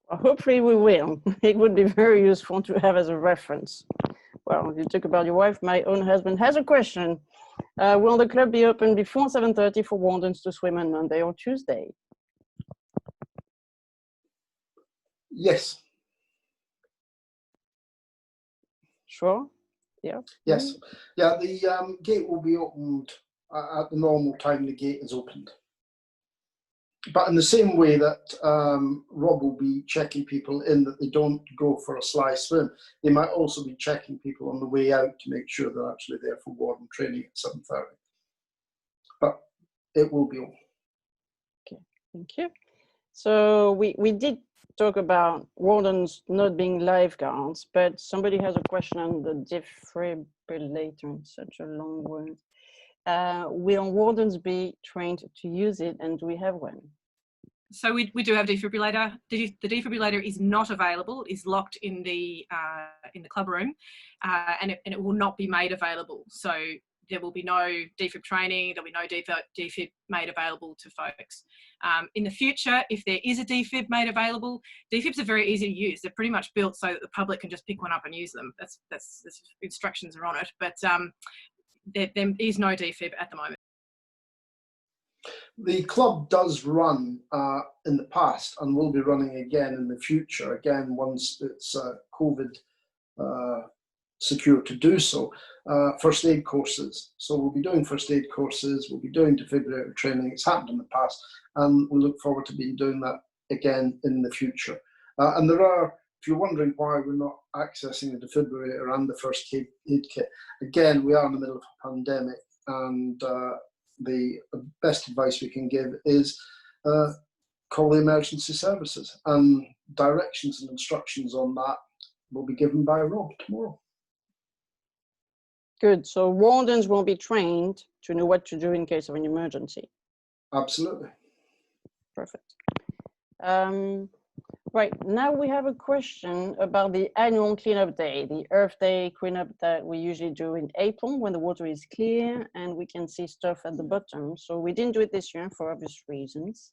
Well, hopefully we will. It would be very useful to have as a reference. Well, you talk about your wife. My own husband has a question. Will the club be open before 7:30 for wardens to swim on Monday or Tuesday? Yes. Sure. Yeah. Yes. Yeah, the gate will be opened at the normal time the gate is opened. But in the same way that Rob will be checking people in that they don't go for a sly swim, they might also be checking people on the way out to make sure they're actually there for warden training at 7:30. But it will be on. Okay, thank you. So we did talk about wardens not being lifeguards, but somebody has a question on the defibrillator, such a long word. Will wardens be trained to use it, and do we have one? So we do have a defibrillator. The defibrillator is not available, is locked in the club room, and it will not be made available. So there will be no defib training, there'll be no defib made available to folks. In the future, if there is a defib made available, defibs are very easy to use. They're pretty much built so that the public can just pick one up and use them. That's instructions are on it, but there is no defib at the moment. The club does run in the past and will be running again in the future, again once it's COVID secure to do so, first aid courses. So we'll be doing first aid courses, we'll be doing defibrillator training. It's happened in the past, and we look forward to being doing that again in the future. And there are, if you're wondering why we're not accessing the defibrillator and the first aid kit, again, we are in the middle of a pandemic, and the best advice we can give is call the emergency services, and directions and instructions on that will be given by Rob tomorrow. Good. So wardens will be trained to know what to do in case of an emergency. Absolutely. Perfect. Right, now we have a question about the annual cleanup day, the Earth Day cleanup that we usually do in April when the water is clear and we can see stuff at the bottom. So we didn't do it this year for obvious reasons.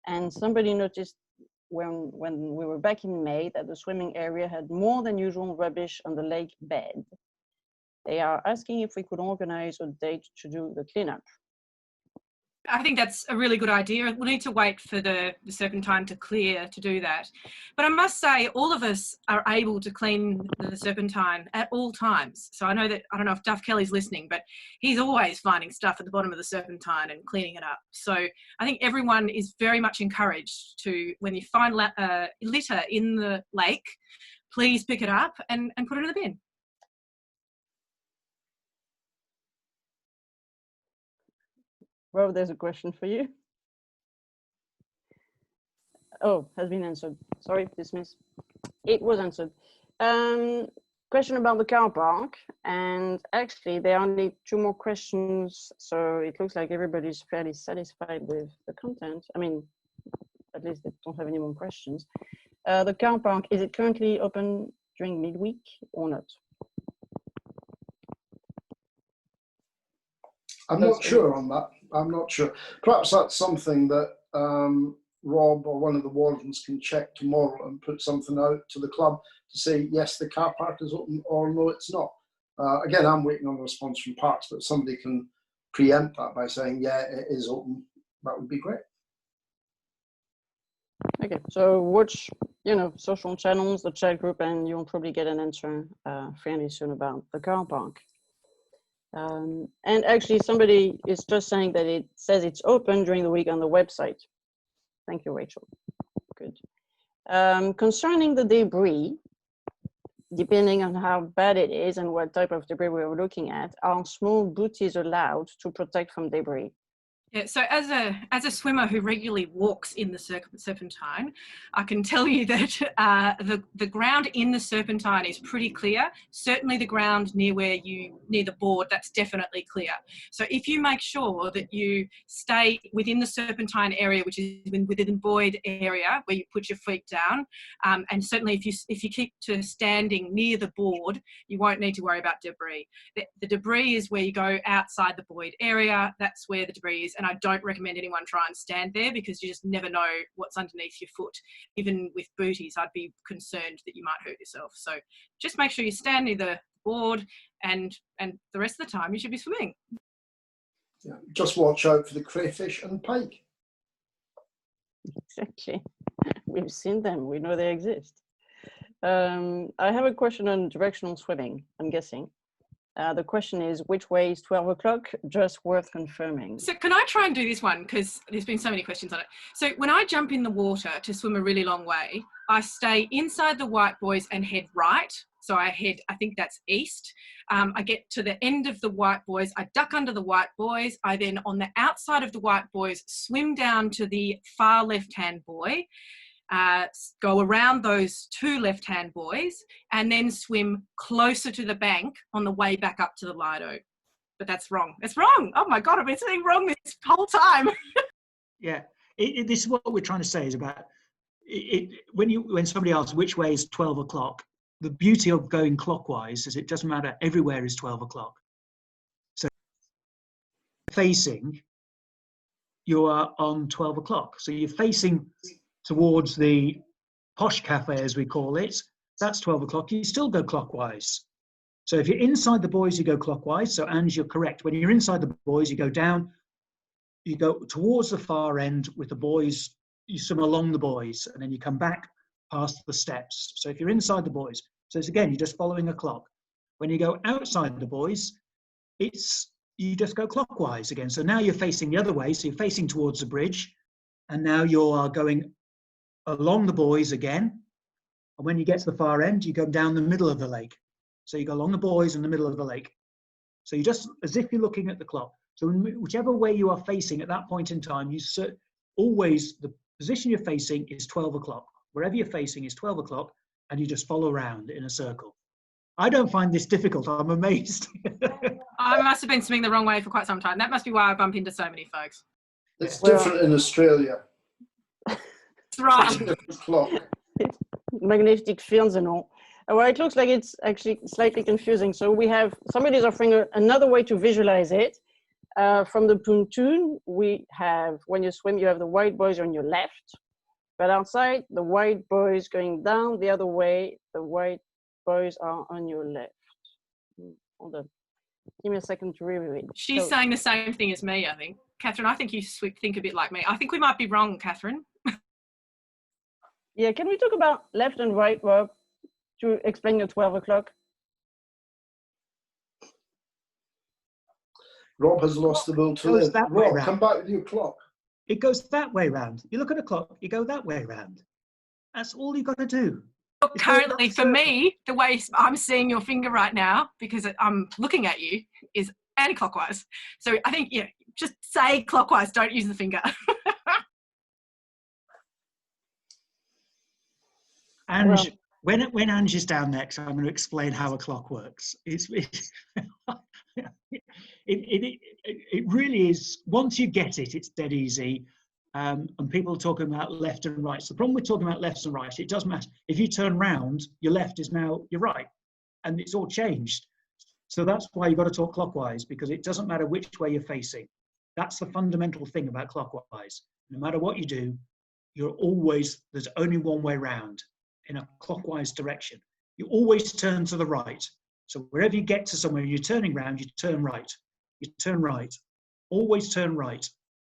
And somebody noticed when we were back in May that the swimming area had more than usual rubbish on the lake bed. They are asking if we could organize a date to do the cleanup. I think that's a really good idea. We'll need to wait for the serpentine to clear to do that. But I must say, all of us are able to clean the serpentine at all times. So I know that, I don't know if Duff Kelly's listening, but he's always finding stuff at the bottom of the serpentine and cleaning it up. So I think everyone is very much encouraged to, when you find litter in the lake, please pick it up and put it in the bin. Rob, there's a question for you. Oh, has been answered. Sorry, dismiss. It was answered. Question about the car park, and actually there are only 2 more questions, so it looks like everybody's fairly satisfied with the content. I mean, at least they don't have any more questions. The car park, is it currently open during midweek or not? I'm not sure on that. I'm not sure. Perhaps that's something that Rob or one of the wardens can check tomorrow and put something out to the club to say, yes, the car park is open, or no, it's not. Again, I'm waiting on a response from Parks, but somebody can preempt that by saying, yeah, it is open. That would be great. Okay, so watch, social channels, the chat group, and you'll probably get an answer fairly soon about the car park. And actually, somebody is just saying that it says it's open during the week on the website. Thank you, Rachel. Good. Concerning the debris, depending on how bad it is and what type of debris we're looking at, are small booties allowed to protect from debris? Yeah, so as a swimmer who regularly walks in the serpentine, I can tell you that the ground in the serpentine is pretty clear. Certainly the ground near the board, that's definitely clear. So if you make sure that you stay within the serpentine area, which is within the buoyed area where you put your feet down, and certainly if you keep to standing near the board, you won't need to worry about debris. The debris is where you go outside the buoyed area. That's where the debris is. And I don't recommend anyone try and stand there because you just never know what's underneath your foot. Even with booties, I'd be concerned that you might hurt yourself. So just make sure you stand near the board, and the rest of the time you should be swimming. Yeah, just watch out for the crayfish and pike. Exactly. We've seen them. We know they exist. I have a question on directional swimming, I'm guessing. The question is, which way is 12 o'clock? Just worth confirming. So can I try and do this one? Because there's been so many questions on it. So when I jump in the water to swim a really long way, I stay inside the white buoys and head right. So I think that's east. I get to the end of the white buoys. I duck under the white buoys. I then, on the outside of the white buoys, swim down to the far left-hand buoy. Go around those 2 left-hand buoys and then swim closer to the bank on the way back up to the Lido. But that's wrong. It's wrong. Oh my God, I've been saying wrong this whole time. Yeah, this is what we're trying to say is about when somebody asks which way is 12 o'clock, the beauty of going clockwise is it doesn't matter, everywhere is 12 o'clock. So facing, you are on 12 o'clock. So you're facing towards the posh cafe, as we call it, that's 12 o'clock, you still go clockwise. So if you're inside the buoys, you go clockwise. So, Ange, you're correct. When you're inside the buoys, you go down, you go towards the far end with the buoys, you swim along the buoys, and then you come back past the steps. So if you're inside the buoys, so it's again, you're just following a clock. When you go outside the buoys, you just go clockwise again. So now you're facing the other way, so you're facing towards the bridge, and now you are going along the buoys again, and when you get to the far end, you go down the middle of the lake. So you go along the buoys in the middle of the lake. So you just, as if you're looking at the clock. So whichever way you are facing at that point in time, always the position you're facing is 12 o'clock. Wherever you're facing is 12 o'clock, and you just follow around in a circle. I don't find this difficult. I'm amazed. I must have been swimming the wrong way for quite some time. That must be why I bump into so many folks. It's different in Australia. That's right. Different clock. Magnetic fields and all. Well, it looks like it's actually slightly confusing. So we have, somebody's offering another way to visualize it. From the pontoon, we have, when you swim, you have the white buoys on your left. But outside, the white buoys going down the other way, the white buoys are on your left. Hold on. Give me a second to review it. She's saying the same thing as me, I think. Catherine, I think you think a bit like me. I think we might be wrong, Catherine. Yeah, can we talk about left and right, Rob, to explain the 12 o'clock? Rob has lost the will to live. Rob, come back with your clock. It goes that way round. You look at a clock, you go that way round. That's all you've got to do. Look, currently, for me, the way I'm seeing your finger right now, because I'm looking at you, is anti-clockwise. So I think, yeah, just say clockwise, don't use the finger. And Well, when Ange is down next, I'm going to explain how a clock works. It really is, once you get it, it's dead easy. And people are talking about left and right. So the problem with talking about left and right, it doesn't matter. If you turn round, your left is now your right, and it's all changed. So that's why you've got to talk clockwise, because it doesn't matter which way you're facing. That's the fundamental thing about clockwise. No matter what you do, there's only one way round in a clockwise direction. You always turn to the right. So wherever you get to somewhere, you're turning round, you turn right. You turn right. Always turn right.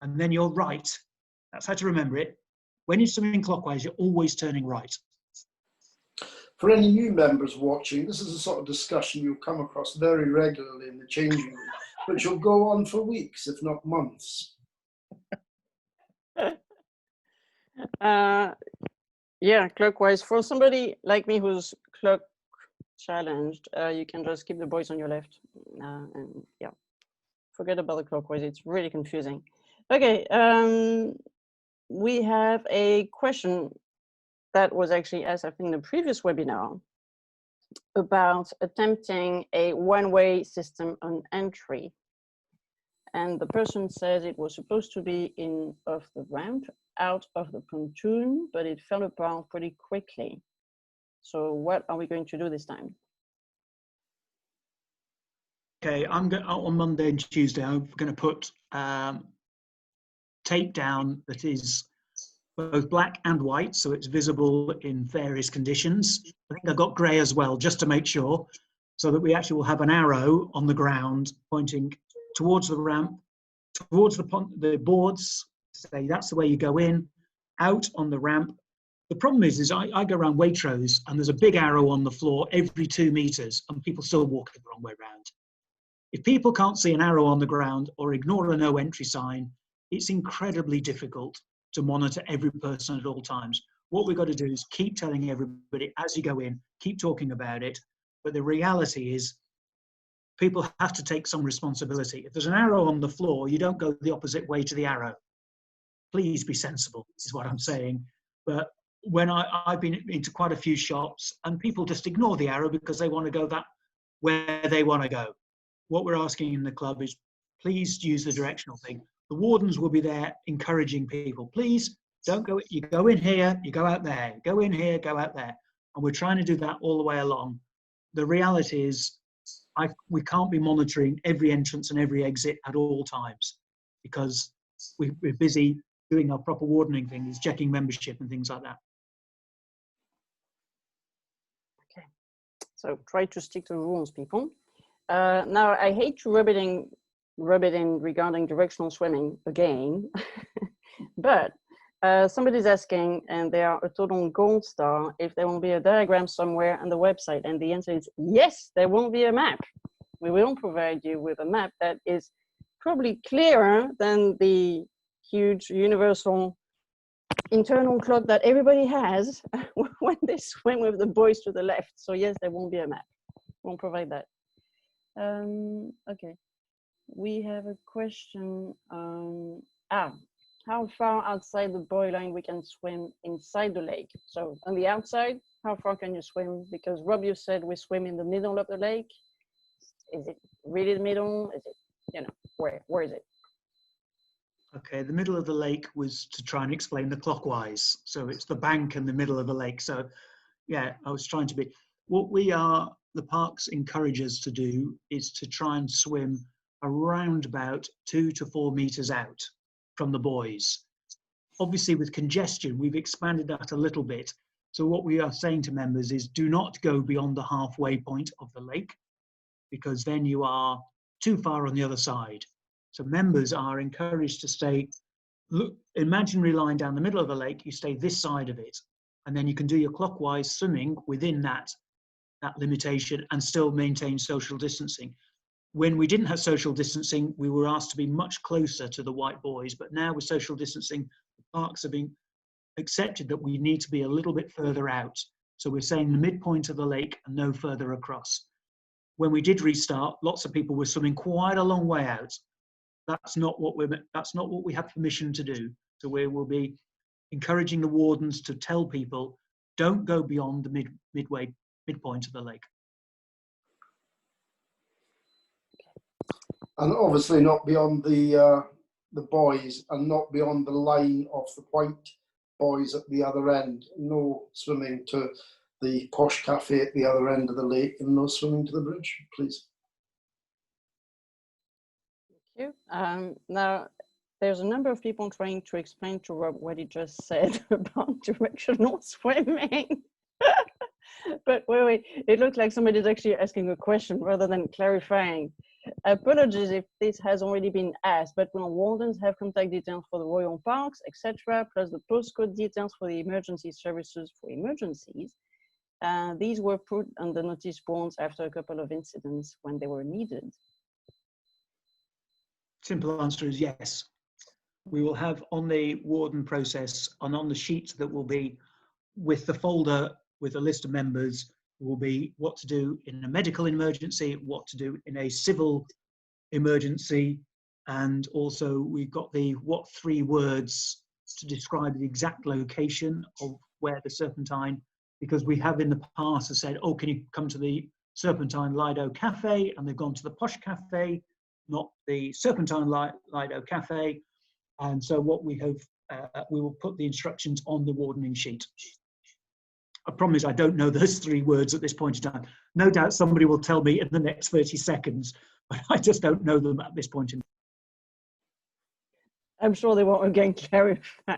And then you're right. That's how to remember it. When you're swimming clockwise, you're always turning right. For any new members watching, this is the sort of discussion you'll come across very regularly in the changing room, which will go on for weeks, if not months. Yeah, clockwise. For somebody like me who's clock challenged, you can just keep the boys on your left. And yeah, forget about the clockwise. It's really confusing. Okay, we have a question that was actually asked, I think, in the previous webinar about attempting a one-way system on entry. And the person says it was supposed to be in off the ramp, out of the pontoon, but it fell apart pretty quickly. So what are we going to do this time? Okay, I'm going on Monday and Tuesday. I'm going to put tape down that is both black and white, so it's visible in various conditions. I think I've got grey as well, just to make sure, so that we actually will have an arrow on the ground pointing towards the ramp, towards the boards. Say that's the way you go in, out on the ramp. The problem is I go around Waitrose and there's a big arrow on the floor every 2 meters and people still walk the wrong way around. If people can't see an arrow on the ground or ignore a no entry sign, it's incredibly difficult to monitor every person at all times. What we've got to do is keep telling everybody as you go in, keep talking about it. But the reality is people have to take some responsibility. If there's an arrow on the floor, you don't go the opposite way to the arrow. Please be sensible, is what I'm saying. But when I've been into quite a few shops and people just ignore the arrow because they want to go that where they want to go. What we're asking in the club is please use the directional thing. The wardens will be there encouraging people. Please don't go, you go in here, you go out there, go in here, go out there. And we're trying to do that all the way along. The reality is we can't be monitoring every entrance and every exit at all times because we're busy doing our proper wardening things, checking membership and things like that. Okay, so try to stick to the rules, people. Now, I hate to rub it in regarding directional swimming again, but somebody's asking, and they are a total gold star, if there will be a diagram somewhere on the website, and the answer is yes, there will be a map. We will provide you with a map that is probably clearer than the huge universal internal clock that everybody has when they swim with the boys to the left. So yes, there won't be a map. We'll provide that. Okay, we have a question. How far outside the buoy line we can swim inside the lake? So on the outside, how far can you swim? Because Rob, you said we swim in the middle of the lake. Is it really the middle? Is it, you know, where is it? Okay, the middle of the lake was to try and explain the clockwise. So it's the bank in the middle of the lake. So yeah, I was trying to be, what the parks encourage us to do is to try and swim around about 2 to 4 meters out from the buoys. Obviously with congestion, we've expanded that a little bit. So what we are saying to members is do not go beyond the halfway point of the lake because then you are too far on the other side. So members are encouraged to stay, look, imaginary line down the middle of the lake, you stay this side of it, and then you can do your clockwise swimming within that limitation and still maintain social distancing. When we didn't have social distancing, we were asked to be much closer to the white buoys, but now with social distancing, the parks are being accepted that we need to be a little bit further out. So we're saying the midpoint of the lake and no further across. When we did restart, lots of people were swimming quite a long way out. That's not what we have permission to do. So we will be encouraging the wardens to tell people, don't go beyond the midpoint of the lake. And obviously not beyond the buoys and not beyond the line of the white buoys at the other end. No swimming to the posh cafe at the other end of the lake, and no swimming to the bridge, please. Thank you. Now, there's a number of people trying to explain to Rob what he just said about directional swimming. But wait, it looks like somebody's actually asking a question rather than clarifying. Apologies if this has already been asked, but when wardens have contact details for the royal parks, etc., plus the postcode details for the emergency services for emergencies, these were put on the notice boards after a couple of incidents when they were needed. Simple answer is yes. We will have on the warden process and on the sheet that will be with the folder with a list of members will be what to do in a medical emergency, what to do in a civil emergency, and also we've got the what 3 words to describe the exact location of where the Serpentine, because we have in the past said, oh, can you come to the Serpentine Lido Cafe? And they've gone to the posh cafe, not the Serpentine Lido Cafe. And so what we have, we will put the instructions on the wardening sheet. I promise I don't know those 3 words at this point in time. No doubt somebody will tell me in the next 30 seconds, but I just don't know them at this point in time. I'm sure they won't again clarify.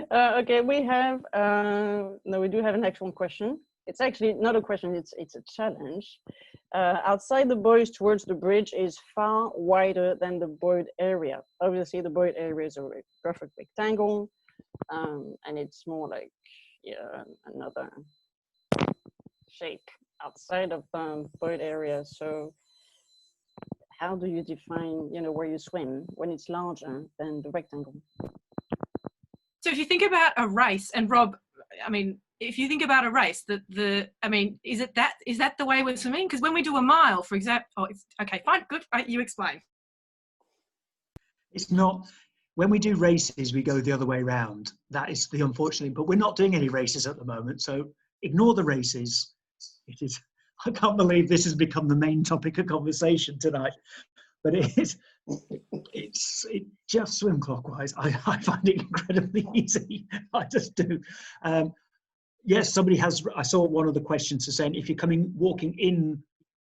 Okay, we have, no, we do have an actual question. It's actually not a question, it's a challenge. Outside the buoys towards the bridge is far wider than the buoyed area. Obviously the buoyed area is a perfect rectangle, and it's more like, yeah, another shape outside of the buoyed area. So how do you define, you know, where you swim when it's larger than the rectangle? So if you think about a race, and Rob, I mean, if you think about a race, I mean, is that the way we're swimming? Because when we do a mile, for example, oh, it's okay, fine, good, you explain. It's not. When we do races, we go the other way around. That is the unfortunate, but we're not doing any races at the moment. So ignore the races. It is, I can't believe this has become the main topic of conversation tonight, but it just swim clockwise. I find it incredibly easy. I just do. Yes, somebody has, I saw one of the questions saying, if you're walking in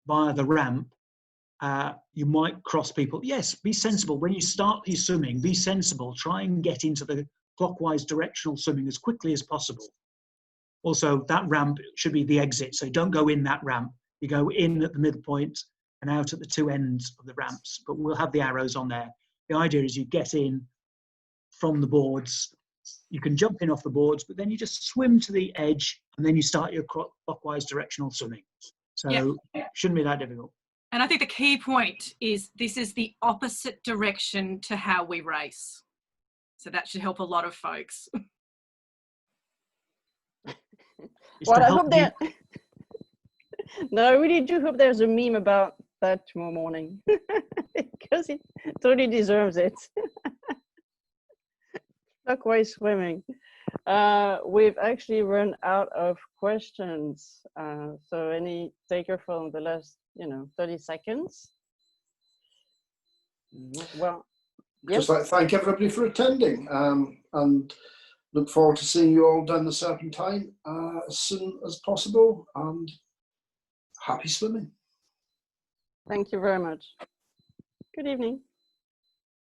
via the ramp, you might cross people. Yes, be sensible. When you start your swimming, be sensible. Try and get into the clockwise directional swimming as quickly as possible. Also, that ramp should be the exit. So don't go in that ramp. You go in at the midpoint and out at the 2 ends of the ramps, but we'll have the arrows on there. The idea is you get in from the boards. You can jump in off the boards, but then you just swim to the edge and then you start your clockwise directional swimming. So it shouldn't be that difficult. And I think the key point is this is the opposite direction to how we race. So that should help a lot of folks. Well, I hope that. No, I really do hope there's a meme about that tomorrow morning because it totally deserves it. Clockwise swimming. We've actually run out of questions. So any taker from the last, 30 seconds? Well, just like to thank everybody for attending, and look forward to seeing you all down the Serpentine as soon as possible, and happy swimming. Thank you very much. Good evening.